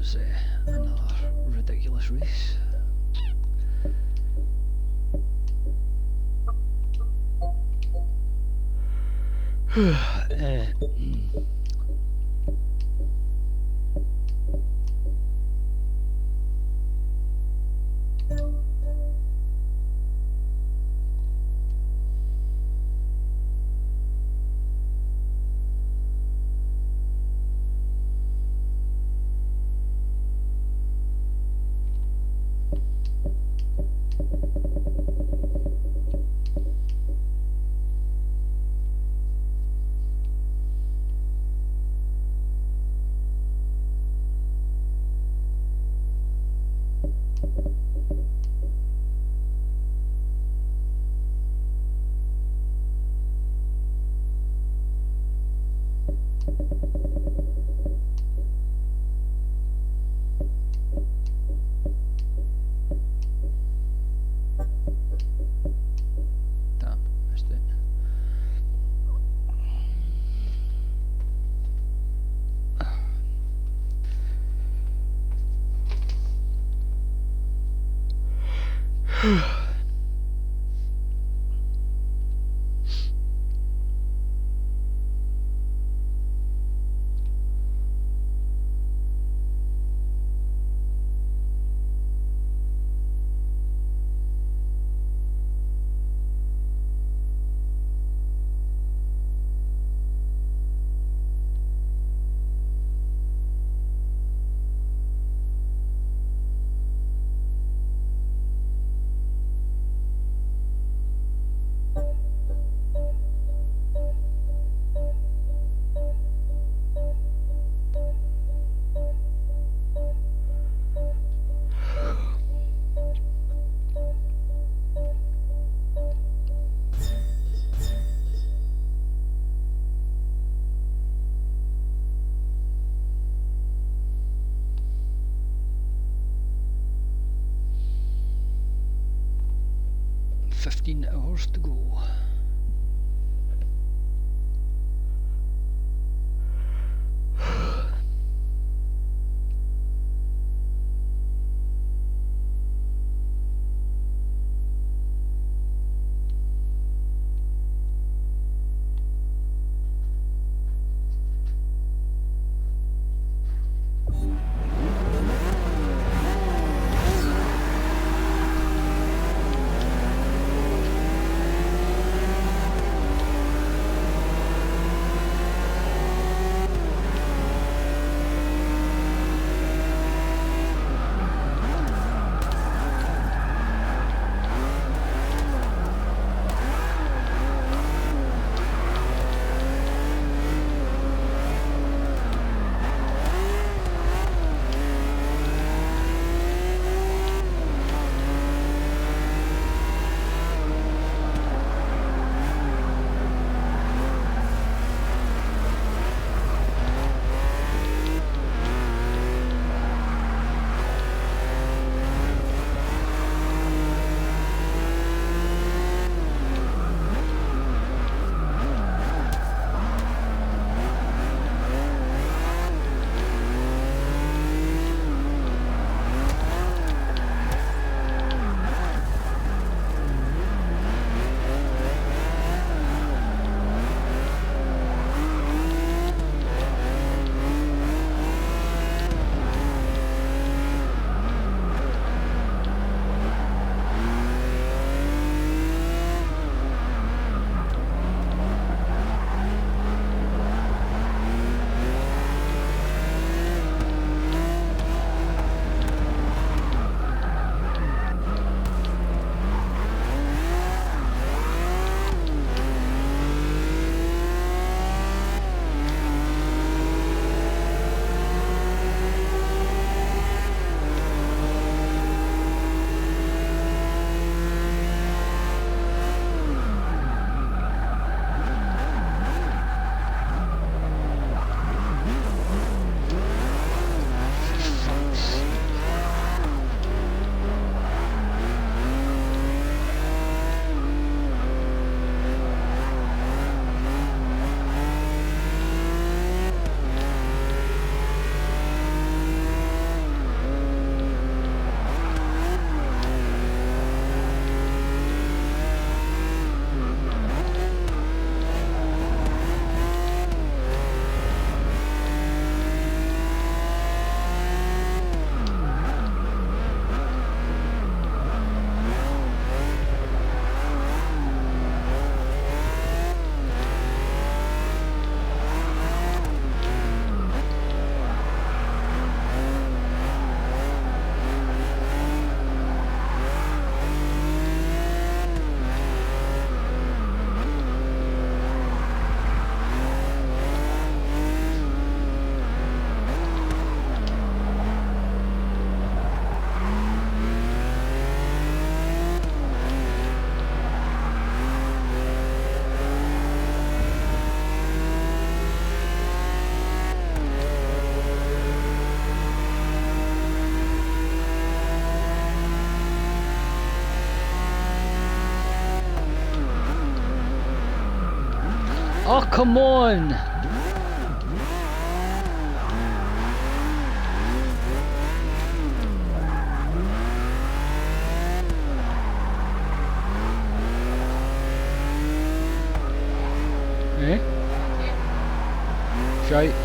was another ridiculous race. Damn, missed it. $15 to go. Oh, come on! Eh? Shite.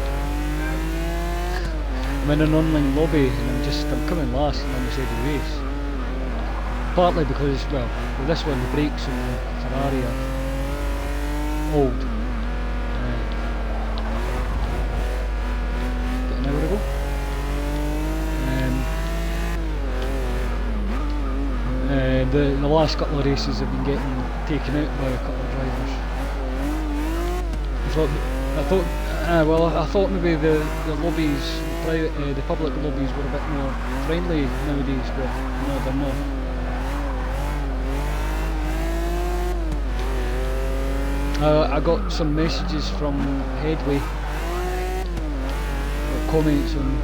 I'm in an online lobby and I'm coming last and on the side of the race. Partly because, well, with this one the brakes on the Ferrari are old. About an hour ago. The last couple of races have been getting taken out by a couple of drivers. I thought maybe the lobbies, the public lobbies were a bit more friendly nowadays, but no, they're not. I got some messages from Headway, comments on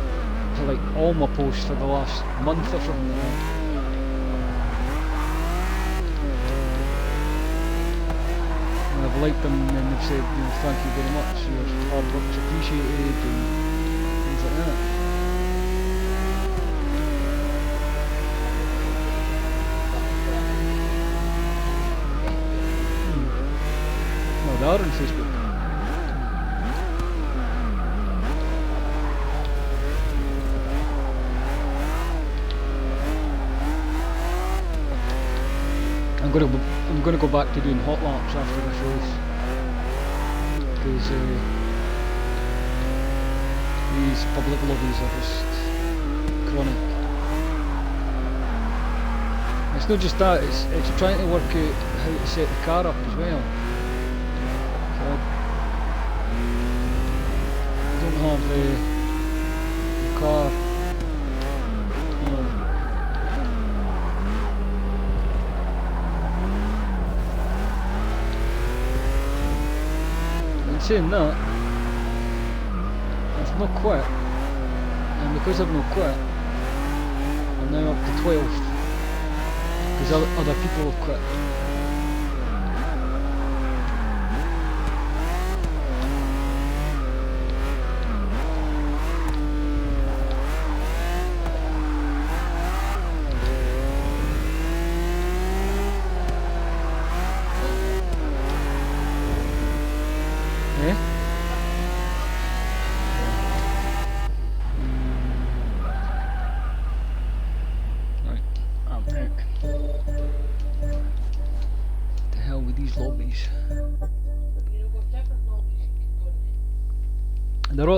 like all my posts for the last month or something like that. I've liked them and they've said, thank you very much, your hard work's appreciated and things like that. Well, they are on Facebook. I'm going to go back to doing hot laps after this race because these public lobbies are just chronic. It's not just that, it's trying to work out how to set the car up as well. So I don't have the car. Saying that, I've not quit, and because I've not quit, I'm now up to 12th, because other people have quit.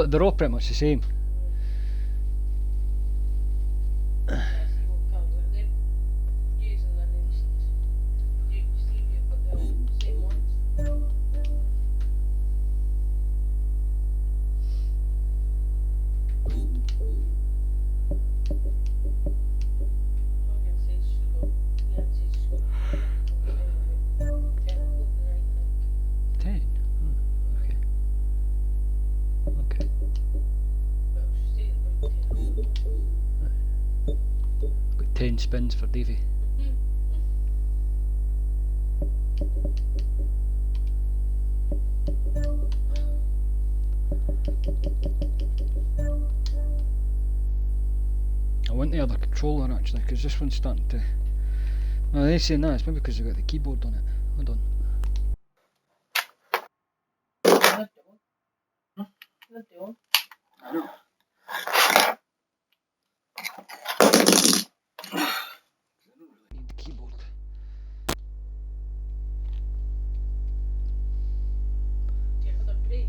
They're all pretty much the same. Got 10 spins for Davey. I want the other controller actually, because this one's starting to... Well, they're saying that, it's maybe because I've got the keyboard on it. Hold on. Need the keyboard. Do you have another break?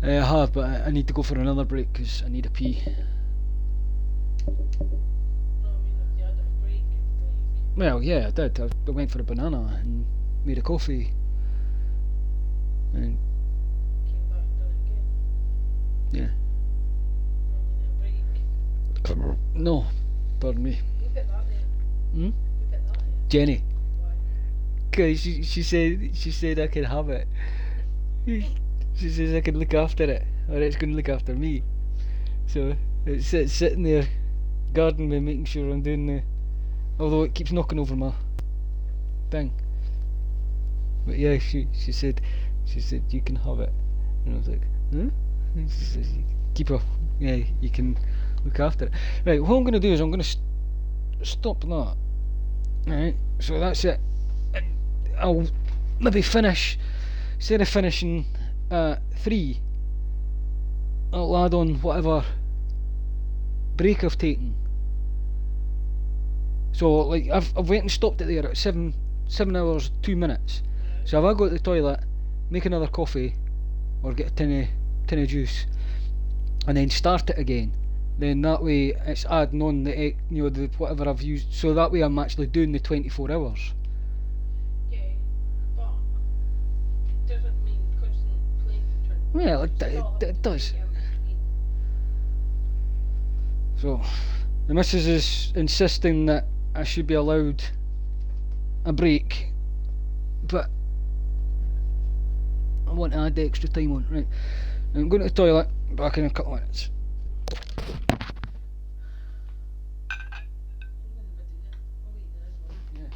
I have, but I need to go for another break because I need a pee. No, I mean if you had a break, like... Well, yeah, I did. I went for a banana and made a coffee. And Came back and done it again. yeah. No, I mean a break. No, pardon me. Who put that there? Hmm? Who put that there? Jenny. Why? Cause she said I could have it. She says I can look after it, or it's going to look after me. So it's sitting there, guarding me, making sure I'm doing the. Although it keeps knocking over my thing. But yeah, she said She said, you can have it. And I was like, huh? And she says, keep her. Yeah, you can look after it. Right, what I'm going to do is I'm going to stop that. Right, so that's it. And I'll maybe finish, instead of finishing at 3, I'll add on whatever break I've taken. So like I've went and stopped it there at 7 hours 2 minutes. So if I go to the toilet, make another coffee, or get a tin of juice, and then start it again, then that way it's adding on the the whatever I've used. So that way I'm actually doing the 24 hours. Yeah, but it doesn't mean constant playing for 20 Yeah, minutes. it does. In between. So the missus is insisting that I should be allowed a break, but I want to add the extra time on. Right, I'm going to the toilet, back in a couple of minutes. Yeah.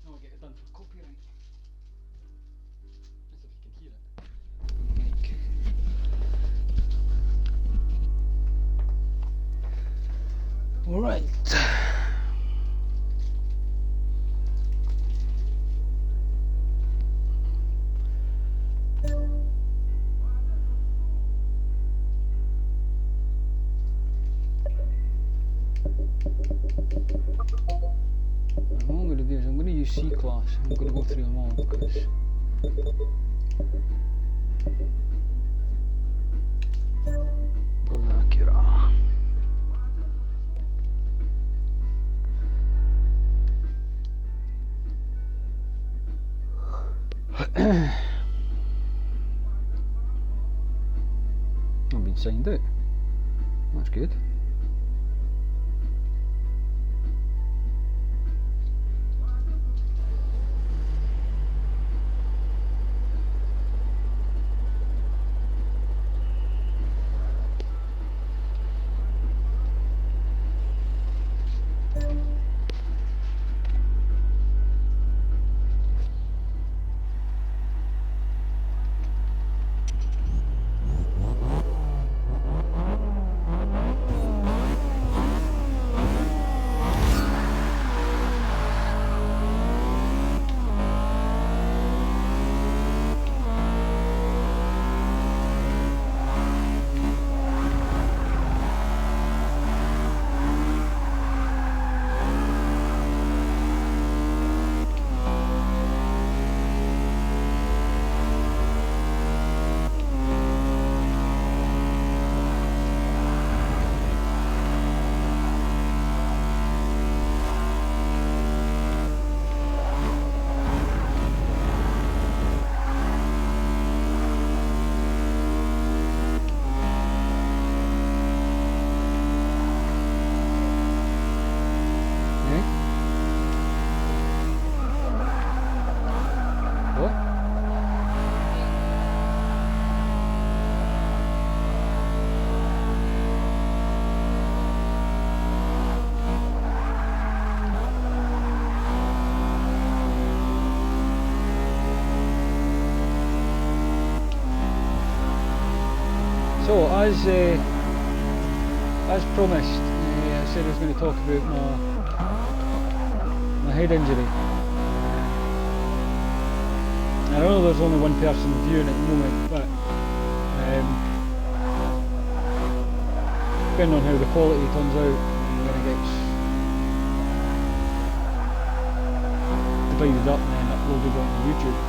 I'll get it done for copyright. Just if you can hear it. Mic. Alright. What I'm going to do is I'm going to use C-Class. I'm going to go through them all because signed out. That's good. So, as promised, I said I was going to talk about my head injury. I know there's only one person viewing at the moment, but depending on how the quality turns out, when it gets divided up and then uploaded onto YouTube.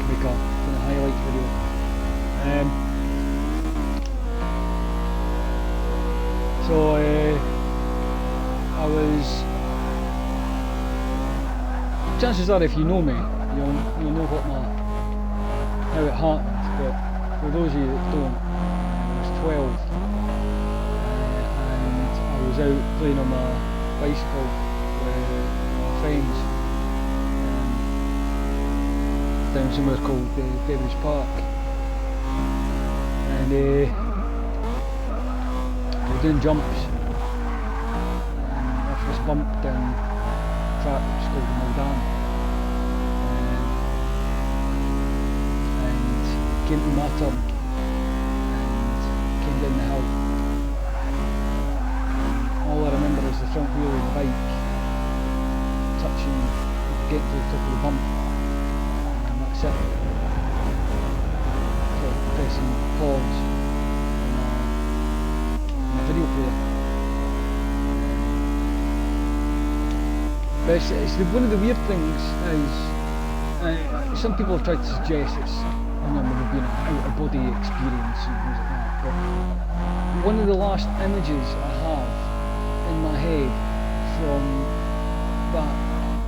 Make a kind of highlight video. So I was. Chances are, if you know me, you'll know how it happened. But for those of you that don't, I was 12, and I was out playing on my bicycle with my friends. Down somewhere called Beveridge Park, and we were doing jumps, and off this bump down track which is called the Mill Dam, and came to my turn and came down the hill. All I remember is the front wheel of the bike touching, getting to the top of the bump. So, pressing pause on a video player. But it's one of the weird things is, some people have tried to suggest it's maybe being an out-of-body experience and things like that, but one of the last images I have in my head from that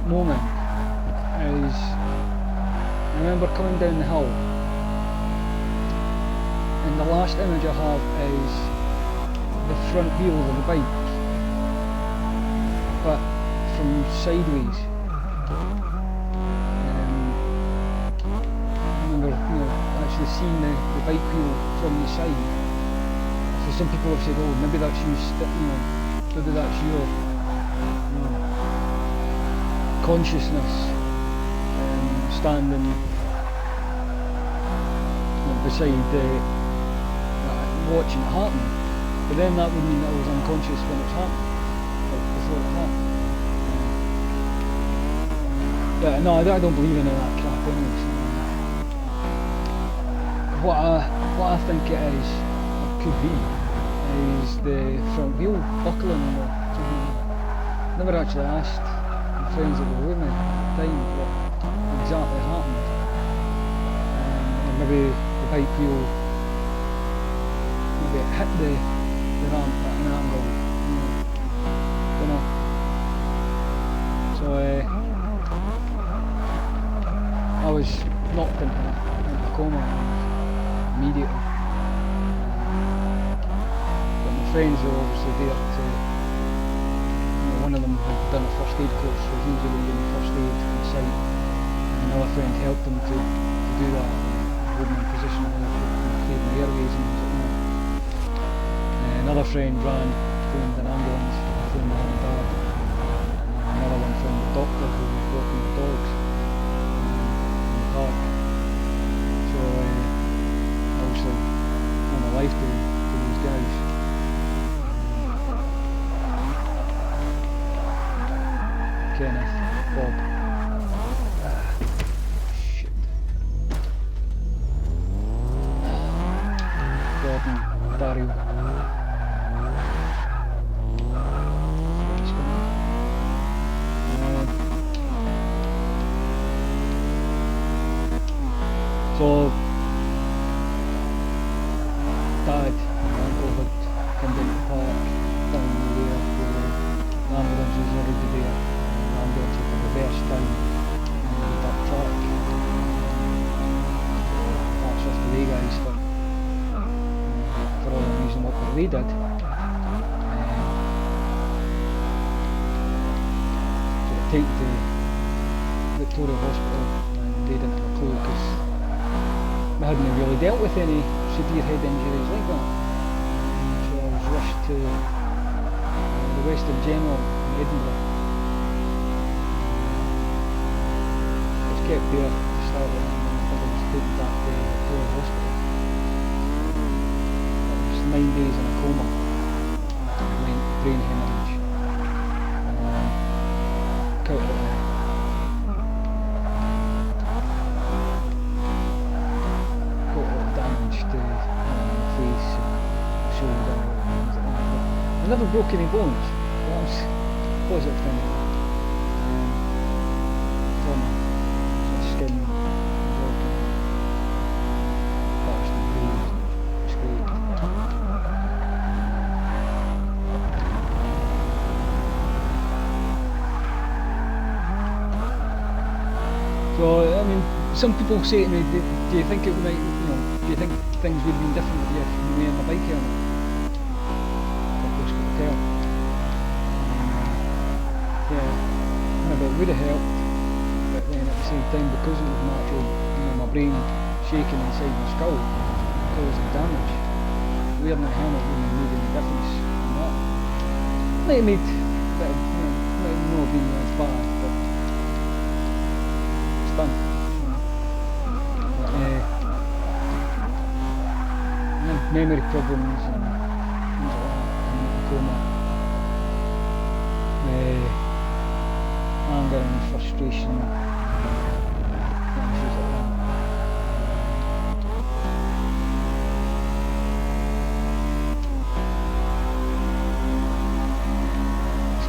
moment is, I remember coming down the hill, and the last image I have is the front wheel of the bike, but from sideways. I remember, actually seeing the bike wheel from the side. So some people have said, "Oh, maybe that's you, maybe that's your consciousness." Standing beside watching it happen, but then that would mean that I was unconscious when it happened, before it happened. But no, I don't believe in that crap anyways. What I think it is, or could be, is the front wheel buckling or something. Never actually asked my friends that were with me at the time what exactly happened, or maybe the bike wheel maybe it hit the ramp at an angle, don't know. So I was knocked into coma immediately. But my friends were obviously there to, one of them had done a first aid course, so usually in first aid on site, and another friend helped them to do that, holding in position and clearing the airways and things like that. Another friend phoned an ambulance, phoned mum and dad. Another one phoned the doctor who was walking the dogs in the park. So obviously all my life to those guys. Kenneth, Bob. Shit. Gordon, Daryl. So, Dad and Uncle had come down to the park, down there where the ambulance was already there. The ambulance had reversed down that track. That's just the way guys for all the reason what they did. So they take to Victoria Hospital and they didn't have a clue because I hadn't really dealt with any severe head injuries like that. So I was rushed to the Western General in Edinburgh. I was kept there to start with, and then I was taken back to Victoria Hospital. I was 9 days in a coma, brain hemorrhage. I never broke any bones. That was a positive thing. Trauma, skin, broken, burst and bruised, scraped. So I mean, some people say to me, do you think it might, do you think things would have been different if you were on a bike helmet? Yeah, it would have helped, but then at the same time, because it was natural, my brain shaking inside my skull caused damage. Wearing a helmet wouldn't have made any difference in that. Might have made, might not have been as bad, but it's done. But, memory problems and things like that, and coma. Anger and frustration, things like that.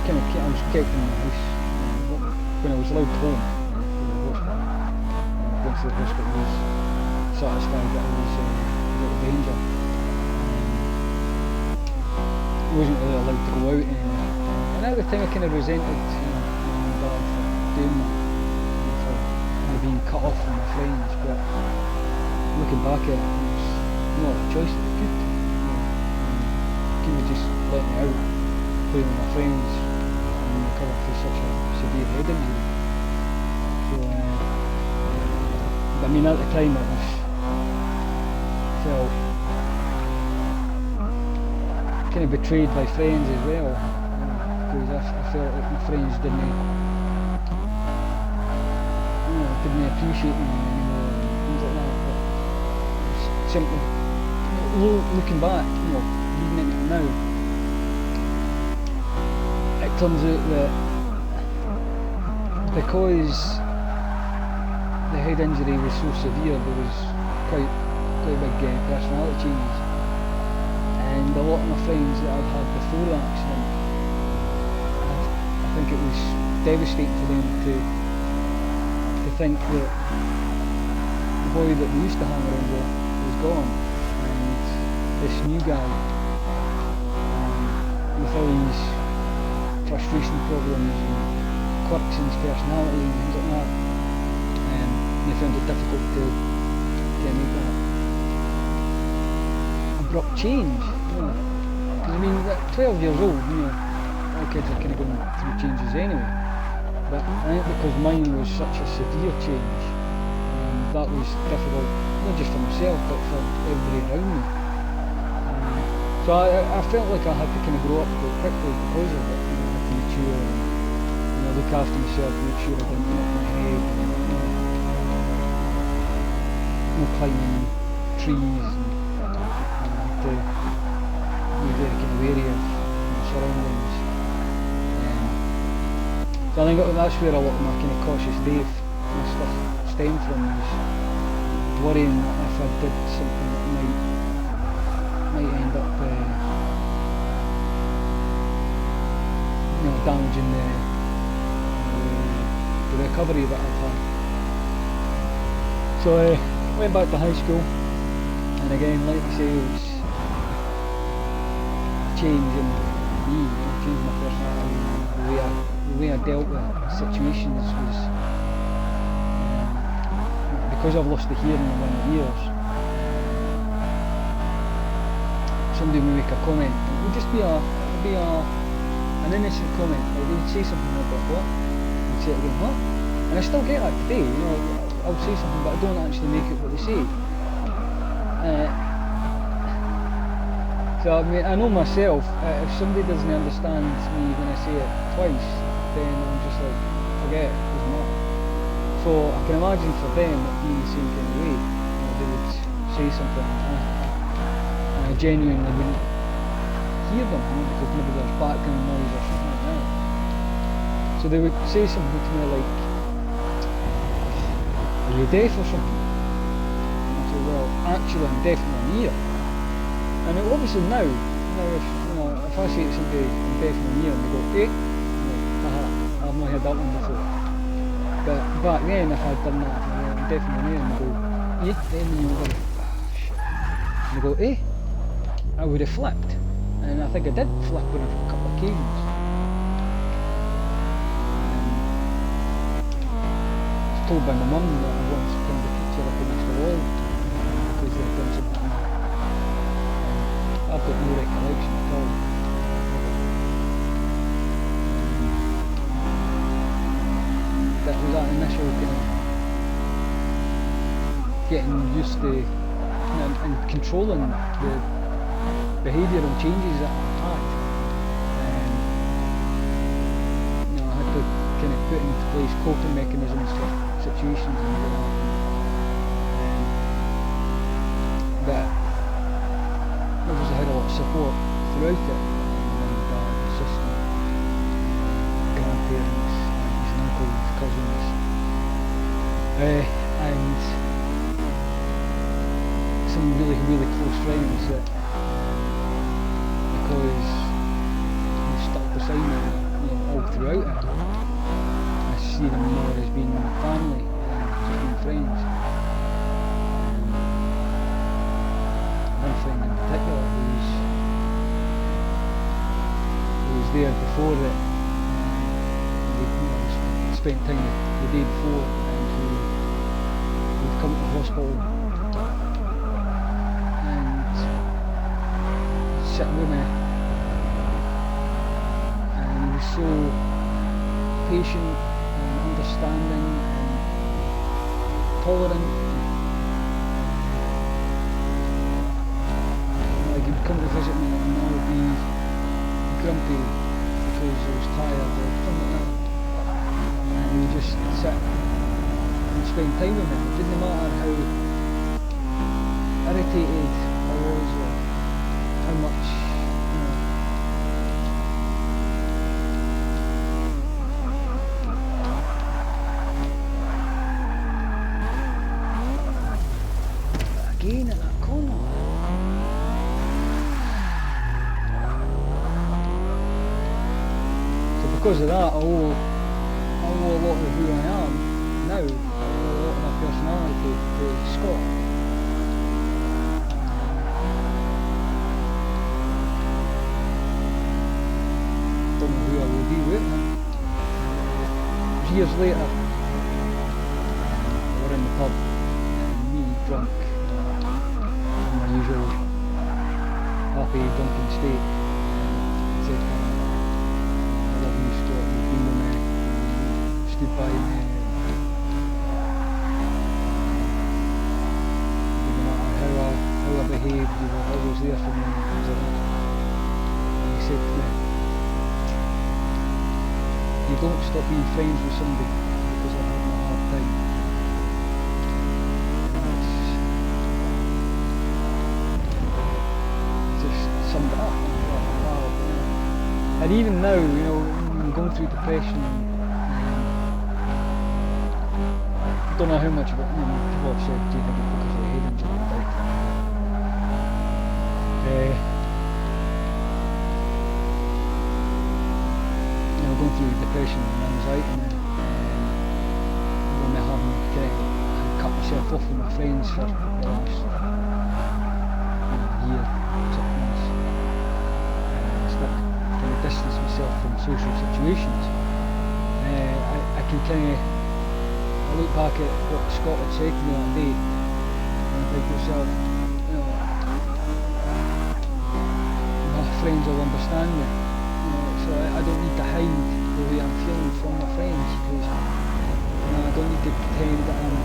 I was kept in the house when I was allowed home from the hospital. Once the hospital was satisfied that I was out of danger, I wasn't really allowed to go out anymore. And at the time I kind of resented Dad for doing that, for being cut off from my friends, but looking back at it, it was not a choice that I could. He would just let me out, play with my friends, and recover from such a severe head injury. So, I mean, at the time I felt kind of betrayed by friends as well. Because I felt like my friends didn't appreciate me anymore and things like that. But simply, looking back, reading into it now, it turns out that because the head injury was so severe, there was quite big personality changes, and a lot of my friends that I'd had before the accident, I think it was devastating for them to think that the boy that we used to hang around with was gone, and this new guy, with all these frustration problems and quirks in his personality and things like that, they found it difficult to to make that abrupt change, you know. Because I mean, at 12 years old, you know, all kids are kind of going through changes anyway. But I think because mine was such a severe change, that was difficult, not just for myself, but for everybody around me. So I felt like I had to kind of grow up quite quickly because of it. You know, I had to mature and, you know, look after myself, make sure I didn't knock my head, and, you know, no climbing trees, and I had to be very kind of wary of my surroundings. So I think that's where a lot of my kind of cautious Dave and stuff stemmed from, was worrying that if I did something that might end up you know, damaging the recovery that I've had. So I went back to high school, and again, like I say, it was a change in me, changed my personality, the way I dealt with situations was, because I've lost the hearing in one of the ears, somebody would make a comment, it would just be an innocent comment, like they would say something like, what? I'd say it again, what? And I still get that today, you know, I'll say something but I don't actually make it what they say. So I mean, I know myself, if somebody doesn't understand me when I say it twice, then I'm just like, forget it, it doesn't matter. So I can imagine for them it being the same kind of way, you know, they would say something and I genuinely wouldn't hear them, you know, because maybe there's background noise or something like that. So they would say something to me like, are you deaf or something? And I say, well, actually I'm deaf in one ear. And obviously now if I say to somebody I'm deaf in one ear and they go, eh? I'm like, I've not heard that one before. But back then, if I'd done that, I'm deaf in one ear and they go, eh? Then you go, shit. And they go, eh? I would have flipped. And I think I did flip on a couple of occasions. I was told by my mum that I once pinned the picture up against the wall because they'd done something. I've got no recollection at all. That was that initial kind of getting used to and controlling the behavioural changes that I had. You know, I had to kind of put into place coping mechanisms for situations and all that. But obviously I had a lot of support throughout it. Mum, dad, sister, grandparents, aunties and uncles, cousins, and some really, really close friends that, because they stuck beside me, you know, all throughout it, I see them more as being family than just being friends. One friend in particular who was there before that, we spent time the day before, and who'd come to the hospital and sit with me, and he was so patient and understanding and tolerant. Like he'd come to visit me and I would be grumpy because I was tired or something like that, and he would just sit and spend time with me. It didn't matter how irritated I was or how much, you know. But again at that corner, so because of that I owe a lot of who I am now, I owe a lot of my personality to Scott. Don't know who I will be with him. Years later, we were in the pub, and me drunk, happy drunken state. He said, I love you, Stuart, you've been with me, you stood by me, no matter how I behaved, you were always there for me, and things like that. And he said to me, you don't stop being friends with somebody because they're having a hard time. And it's just summed it up. And I thought, wow, yeah. And even now, you know, I'm going through depression. I don't know how much of it, you know, people have said, do you think it's because of the head injury? Going through depression and anxiety now, when I haven't cut myself off with my friends for the last year, 6 months, stuck trying to distance myself from social situations. I can kind of look back at what Scott had said to me that day and think to myself, you know, my friends will understand me. So I don't need to hide the way I'm feeling from my friends, because I don't need to pretend that I'm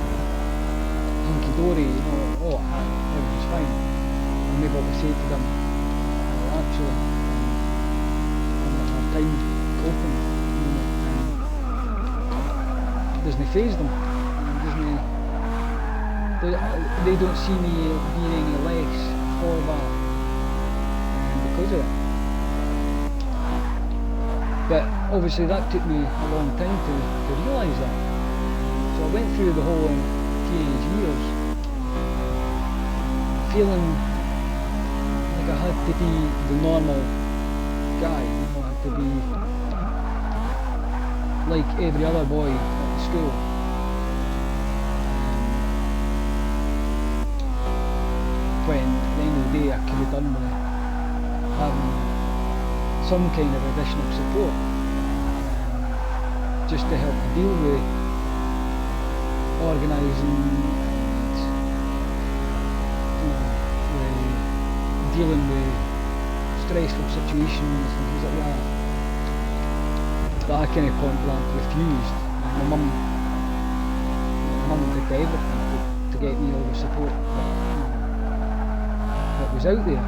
hunky-dory, you know, oh, everything's fine. I'm able to say to them, well, actually, I'm having a hard time coping, you know, and it doesn't faze them, they don't see me being any less for that, because of it. But obviously that took me a long time to realise that. So I went through the whole teenage years feeling like I had to be the normal guy, you know, I had to be like every other boy at the school. When at the end of the day I could have done with having some kind of additional support, just to help me deal with organising and, you know, dealing with stressful situations and things like that. But I kind of point blank refused. My mum did everything to get me all the support that was out there.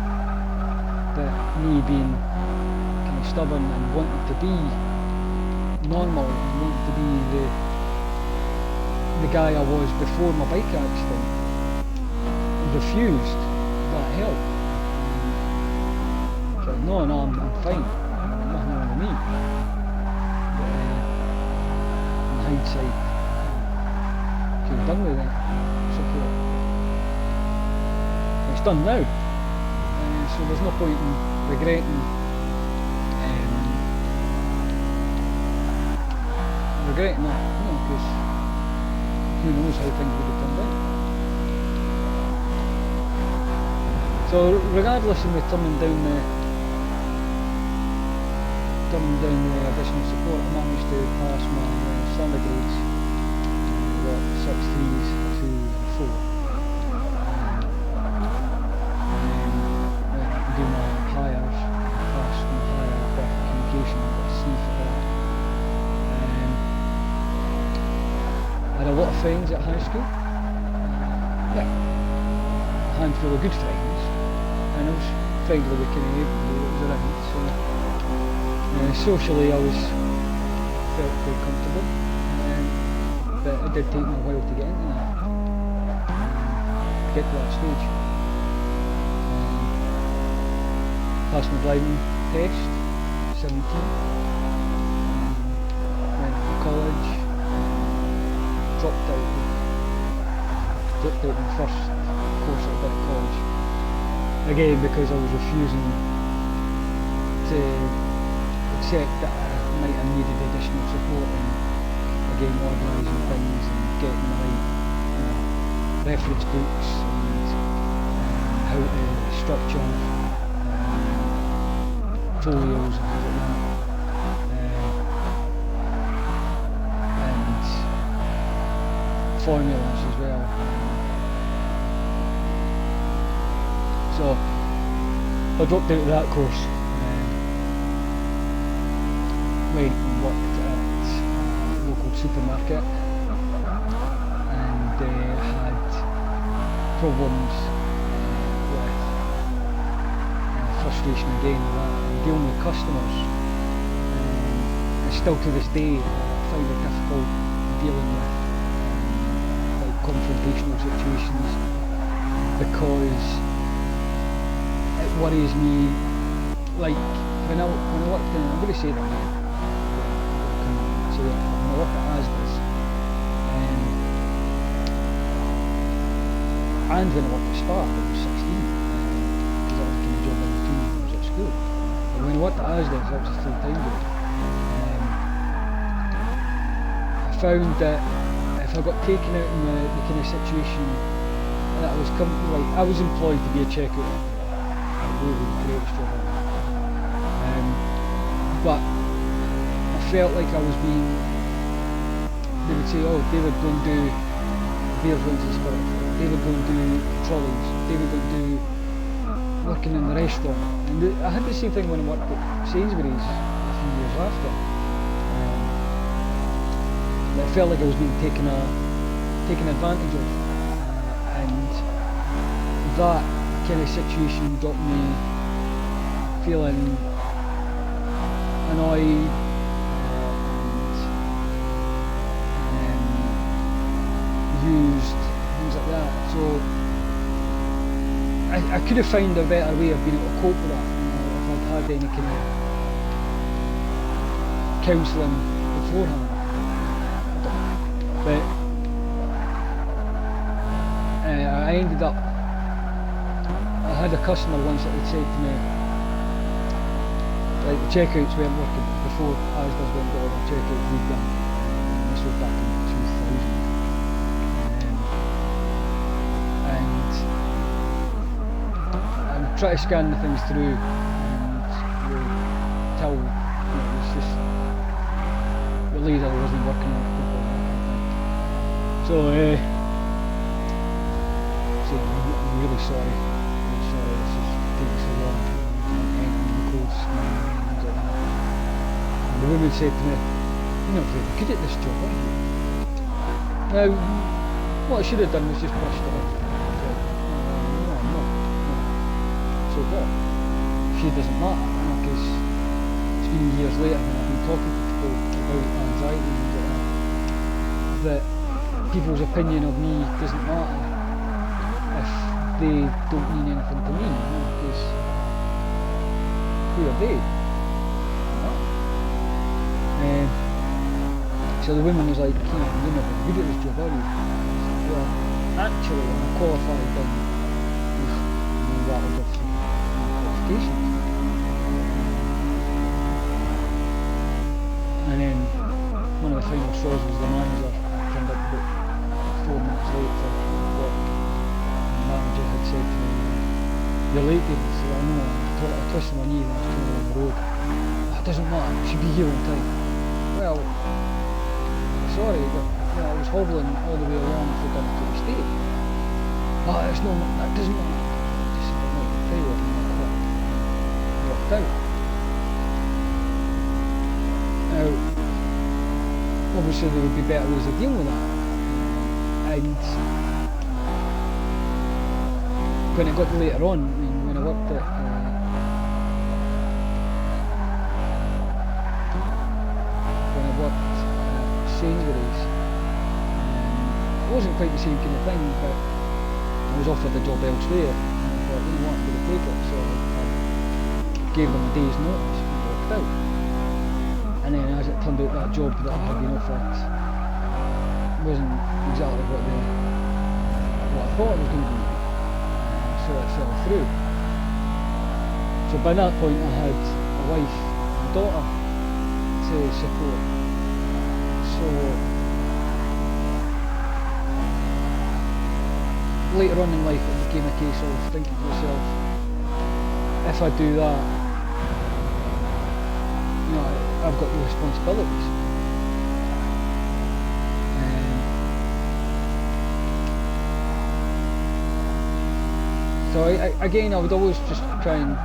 But me being stubborn and wanting to be normal and wanting to be the guy I was before my bike accident, refused that help. So no, I'm fine, nothing wrong with me. But in hindsight, could have done with that support. It's done now, so there's no point in regretting that, you know, because who knows how things would have turned out. So regardless of me turning down the additional support, I managed to pass my standard grades. I got 6 3s, 2 and 4. And then do my hires, passed my higher graphic communication, I got a C for that. I had a lot of friends at high school. Yeah, a handful of good friends, and I was friendly with kind of everybody that was around. So socially, I felt quite comfortable, but it did take me a while to get into that, to get to that stage. Passed my driving test, 17. Went to college. Dropped out my first course at college, again because I was refusing to accept that I might have needed additional support in, again, organising things and getting the right, you know, reference books and how to structure folios and things like that. Formulas as well. So I dropped out of that course. Went and worked at a local supermarket and had problems with frustration again with that, and dealing with customers. And still to this day I find it difficult dealing with like confrontational situations, because it worries me. Like when I worked in, I'm going to say that now, when I worked at Asda's, and when I worked at Spa, I was 16, because that was the kind of job I was doing when I was at school. But when I worked at Asda's, that was a full-time job. I found that if I got taken out in the kind of situation that I was like, I was employed to be a checkout, really the greatest job ever. But I felt like I was being, they would say, oh, David, go and do beer runs and spirit, David, go and do trolleys, David, go and do working in the restaurant. And I had the same thing when I worked at Sainsbury's a few years after. I felt like I was being taken advantage of, and that kind of situation got me feeling annoyed and used, things like that. So I could have found a better way of being able to cope with that, if I'd had any kind of counselling beforehand. But I ended up, I had a customer once that had said to me, like, the checkouts weren't working before Asda's went got all the checkouts redone. This was back in 2000. And I would try to scan the things through, and would tell, it's just the laser wasn't working on it properly. So, I'm really sorry. This is taking so long. Entering the codes and things like that. And the woman said to me, "You're not very good at this job, are you?" Now, what I should have done was just brushed it off. No, I'm not. No. So what? She doesn't matter, because it's been years later when I've been talking to people about anxiety and things like that people's opinion of me doesn't matter if they don't mean anything to me, because who are they? So the woman was like, you're not very good at this job, are you? Well, actually, I'm qualified in rattled off some qualifications. And then one of the final straws was the manager turned up about 4 minutes late for work. And the manager had said to me, "You're late, David." So I know, I twisted my knee and I was coming along the road. "That doesn't matter, you should be here on time." Well, sorry, but I was hobbling all the way along for down to the state. It's no, that doesn't matter. I just said, "I'm not going to tell you what," and I walked out. Now, obviously there would be better ways of dealing with that. And when it got later on, when I worked at Sainsbury's, it wasn't quite the same kind of thing, but I was offered a job elsewhere, and I thought, you know what, I'm going to take it. So I gave them a day's notice and walked out. And then as it turned out, that job that I had been offered wasn't exactly what I thought it was going to be, so it fell through. So by that point I had a wife and a daughter to support. So later on in life it became a case of thinking to myself, if I do that, I've got the responsibilities. So again, I would always just try and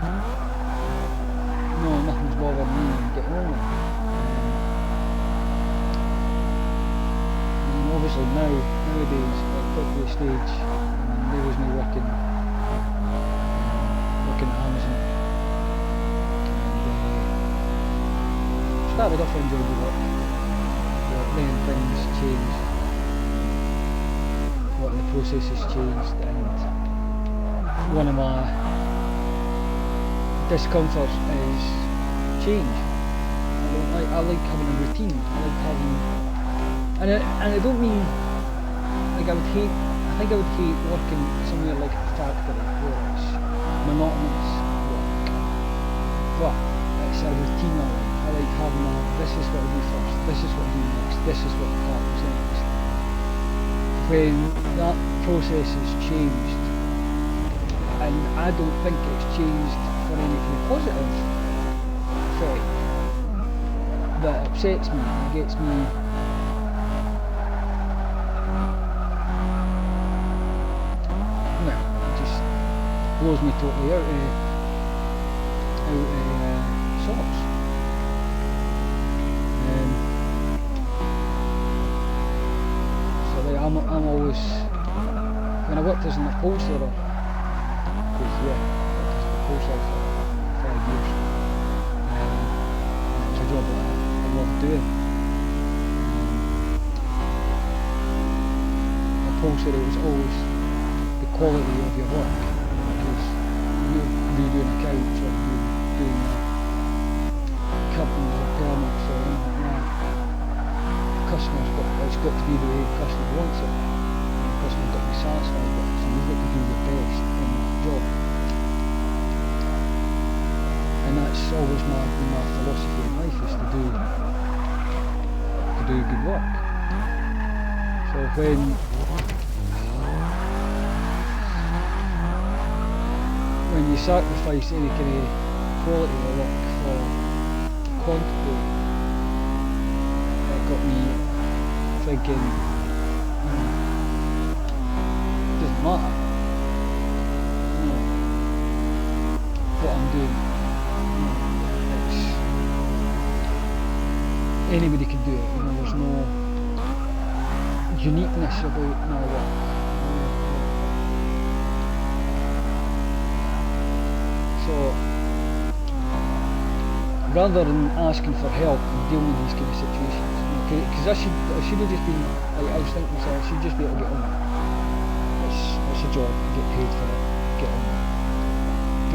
no, nothing's bothering me and get on with it. And obviously nowadays, I've got to the stage, there was me working at Amazon, and started off enjoying the work, but then things changed, what the processes changed, and one of my discomforts is change. I like having a routine. I like having, and I don't mean like I think I would hate working somewhere like a factory where it's monotonous work. But it's a routine I like. I like having this is what I do first, this is what I do next, this is what happens next. When that process has changed, and I don't think it's changed for anything positive effect, that upsets me, it gets me it just blows me totally out of sorts. So like, I'm always, when I worked as an upholsterer, because yeah, I worked as an upholsterer for 5 years, and it was a job that I loved doing. Upholstery was always the quality of your work, because you're redoing a couch or you're doing curtains or permits or anything like that. It's got to be the way the customer wants it, and the customer's got to be satisfied with it, so you've got to do your best in that job. And that's always my philosophy in life, is to do good work. So when you sacrifice any kind of quality of work for quantity, it got me thinking, it doesn't matter what I'm doing. Anybody can do it, there's no uniqueness about my work. So rather than asking for help and dealing with these kind of situations, because I should have just been, I was thinking myself, I should just be able to get on with it. It's a job, you get paid for it, get on with it.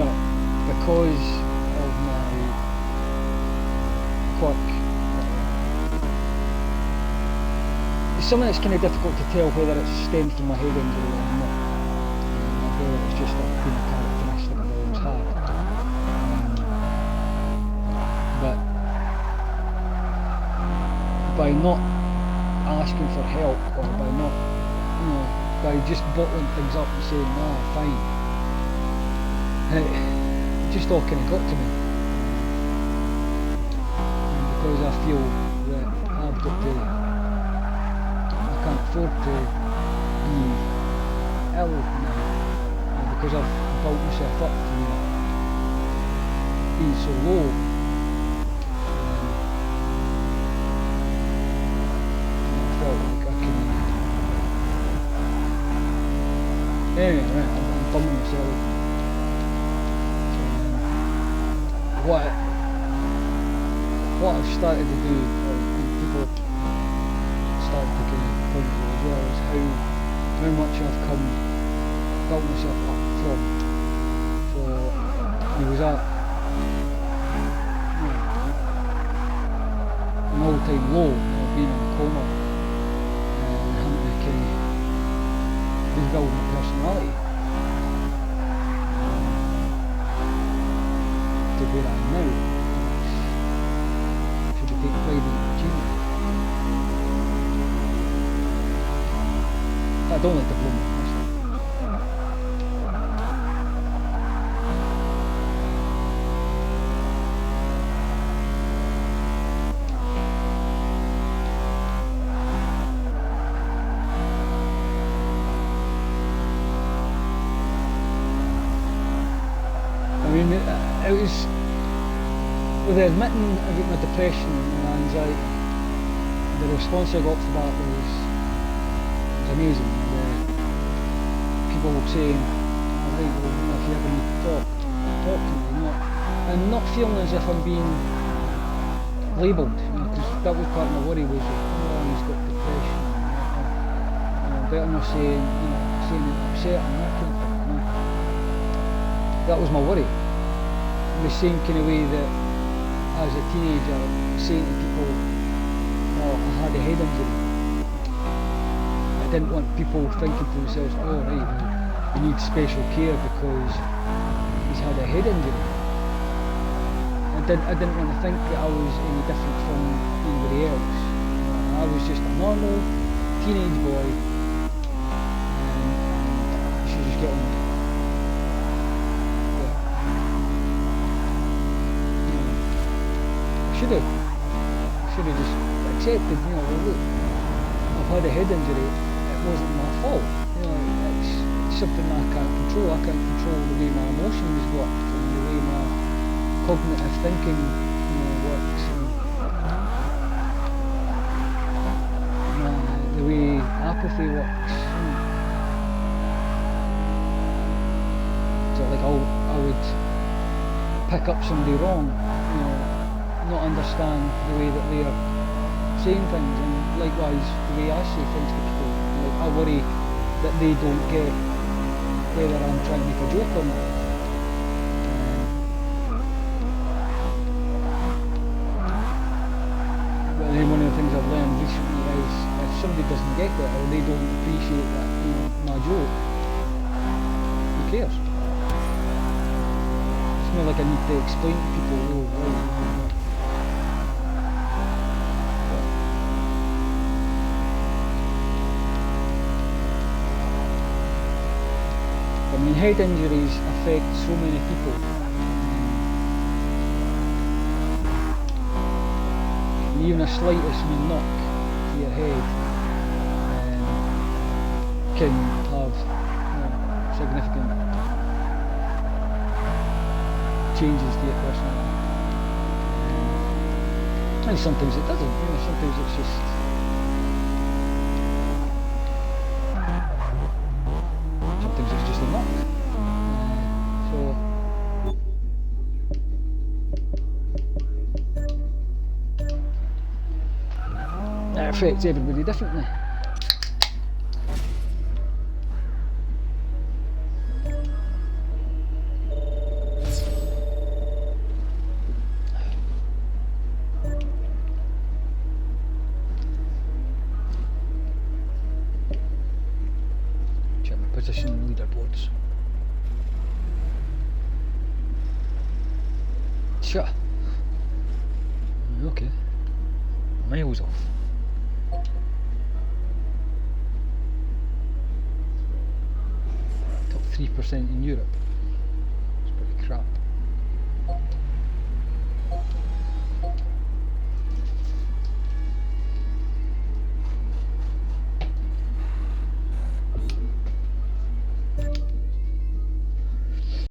But because of my quirk, it's something that's kind of difficult to tell whether it stems from my head injury or not, whether it's just been a characteristic I've always had. But by not asking for help, or by not, by just bottling things up and saying, nah, fine, it just all kind of got to me. And because I feel that I've got to, I can't afford to be ill now, and because I've built myself up from being so low, I felt like I can. Anyway, right, I'm bumming myself. What I've started to do, or people started to kind of point to as well, is how much I've built myself up from. So I was at an all-time low of being in a coma, and having to kind of rebuild my personality to where I am now. I should be taking pride in the achievement. I don't like to blow myself. mean, it was with admitting about my depression and anxiety. The response I got for that was amazing. People were saying, alright, well, if you ever need to talk to me, and not feeling as if I'm being labelled, because that was part of my worry was, oh, he's got depression, better not saying, saying upset and that kind of thing, That was my worry. In the same kind of way that as a teenager, saying to people, oh, I had a head injury. I didn't want people thinking to themselves, oh right, well, he needs special care because he's had a head injury. I didn't want to think that I was any different from anybody else. I was just a normal teenage boy, and I should just get on with it. I should have just accepted, well look, I've had a head injury, it wasn't my fault. It's something I can't control. I can't control the way my emotions work, and the way my cognitive thinking works, and the way apathy works. So like I would pick up somebody wrong, not understand the way that they are saying things, and likewise the way I say things to people. Like I worry that they don't get whether I'm trying to make a joke or not. But then one of the things I've learned recently is if somebody doesn't get that or they don't appreciate that, my joke, who cares? It's not like I need to explain to people, I mean, head injuries affect so many people. And even a slightest wee knock to your head can have significant changes to your personality. And sometimes it doesn't. Sometimes it's just a knock. It affects everybody differently. Check my position in leaderboards. Sure. Okay. Miles off. Top 3% in Europe. It's pretty crap.